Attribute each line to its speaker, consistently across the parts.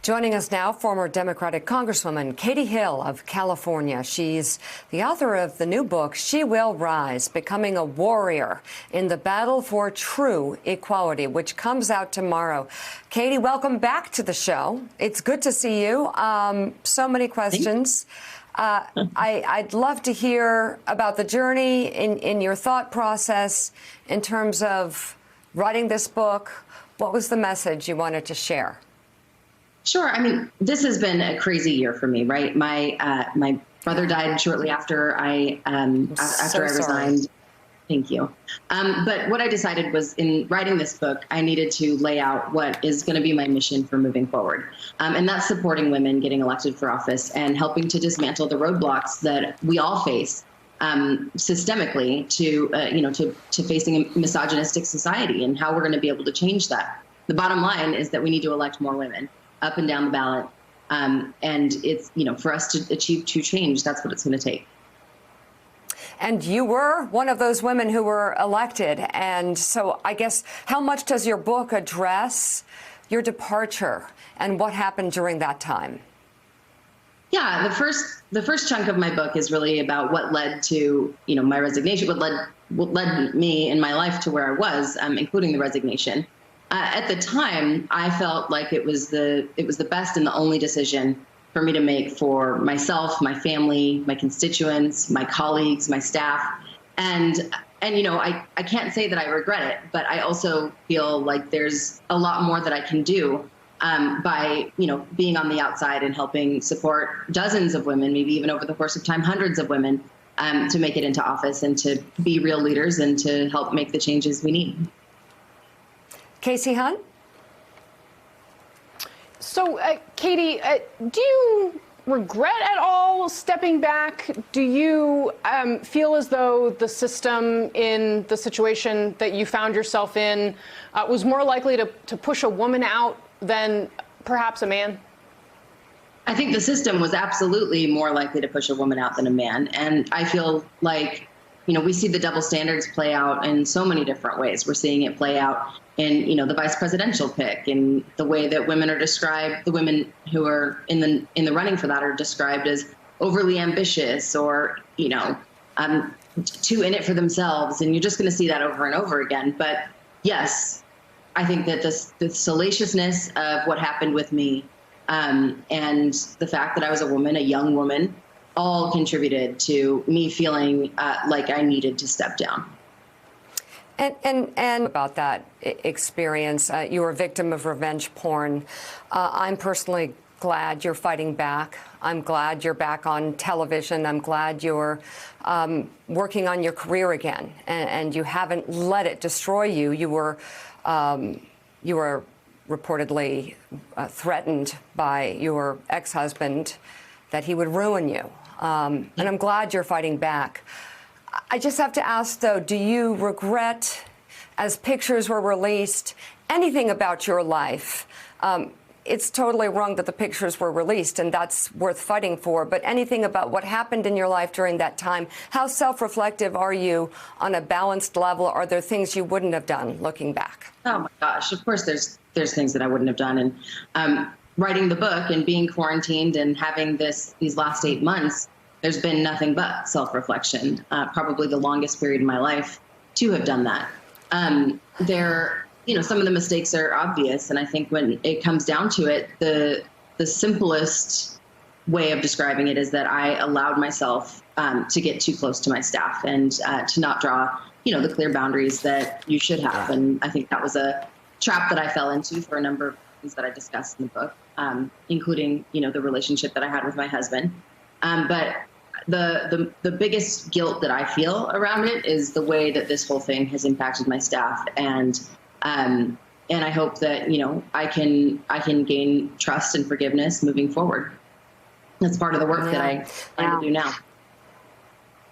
Speaker 1: Joining us now, former Democratic Congresswoman Katie Hill of California. She's the author of the new book, She Will Rise, Becoming a Warrior in the Battle for True Equality, which comes out tomorrow. Katie, welcome back to the show. It's good to see you. So many questions. I'd love to hear about the journey in your thought process in terms of writing this book. What was the message you wanted to share?
Speaker 2: Sure. I mean, this has been a crazy year for me, right? My brother died shortly after I resigned. Thank you. But what I decided was, in writing this book, I needed to lay out what is going to be my mission for moving forward. And that's supporting women getting elected for office and helping to dismantle the roadblocks that we all face systemically to facing a misogynistic society and how we're going to be able to change that. The bottom line is that we need to elect more women up and down the ballot. And it's, for us to achieve true change, that's what it's going to take.
Speaker 1: And you were one of those women who were elected. And so I guess, how much does your book address your departure and what happened during that time?
Speaker 2: Yeah, the first chunk of my book is really about what led to, my resignation, what led me in my life to where I was, including the resignation. At the time, I felt like it was the best and the only decision for me to make for myself, my family, my constituents, my colleagues, my staff. And I can't say that I regret it, but I also feel like there's a lot more that I can do by, being on the outside and helping support dozens of women, maybe even over the course of time, hundreds of women, to make it into office and to be real leaders and to help make the changes we need.
Speaker 1: Kasie Hunt?
Speaker 3: So, Katie, do you regret at all stepping back? Do you feel as though the system in the situation that you found yourself in was more likely to push a woman out than perhaps a man?
Speaker 2: I think the system was absolutely more likely to push a woman out than a man. And I feel like, we see the double standards play out in so many different ways. We're seeing it play out in, the vice presidential pick, and the way that women are described, the women who are in the running for that are described as overly ambitious or, too in it for themselves. And you're just going to see that over and over again. But yes, I think that the salaciousness of what happened with me and the fact that I was a woman, a young woman, all contributed to me feeling like I needed to step down.
Speaker 1: And about that experience, you were a victim of revenge porn. I'm personally glad you're fighting back. I'm glad you're back on television. I'm glad you're working on your career again, and you haven't let it destroy you. You were reportedly threatened by your ex-husband that he would ruin you. And I'm glad you're fighting back. I just have to ask, though, do you regret, as pictures were released, anything about your life? It's totally wrong that the pictures were released, and that's worth fighting for. But anything about what happened in your life during that time? How self-reflective are you on a balanced level? Are there things you wouldn't have done looking back?
Speaker 2: Oh, my gosh. Of course, there's things that I wouldn't have done. And writing the book and being quarantined and having these last 8 months, there's been nothing but self-reflection, probably the longest period in my life to have done that. Some of the mistakes are obvious. And I think when it comes down to it, the simplest way of describing it is that I allowed myself to get too close to my staff and to not draw, the clear boundaries that you should have. And I think that was a trap that I fell into for a number of things that I discussed in the book, including, the relationship that I had with my husband. But the biggest guilt that I feel around it is the way that this whole thing has impacted my staff. And I hope that, I can gain trust and forgiveness moving forward. That's part of the work that I plan to do now.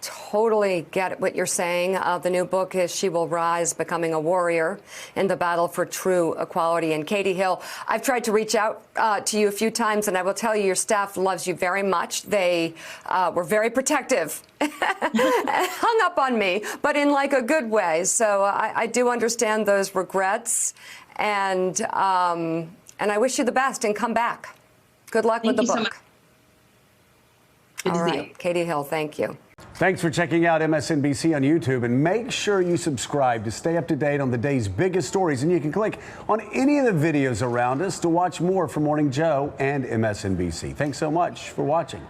Speaker 1: Totally get what you're saying. The new book is She Will Rise, Becoming a Warrior in the Battle for True Equality. And Katie Hill, I've tried to reach out to you a few times, and I will tell you, your staff loves you very much. They were very protective, hung up on me, but in like a good way. So I do understand those regrets, and I wish you the best, and come back. Good luck with the book.
Speaker 2: So much. Good
Speaker 1: All
Speaker 2: to see
Speaker 1: right,
Speaker 2: you.
Speaker 1: Katie Hill, thank you.
Speaker 4: Thanks for checking out MSNBC on YouTube, and make sure you subscribe to stay up to date on the day's biggest stories. And you can click on any of the videos around us to watch more from Morning Joe and MSNBC. Thanks so much for watching.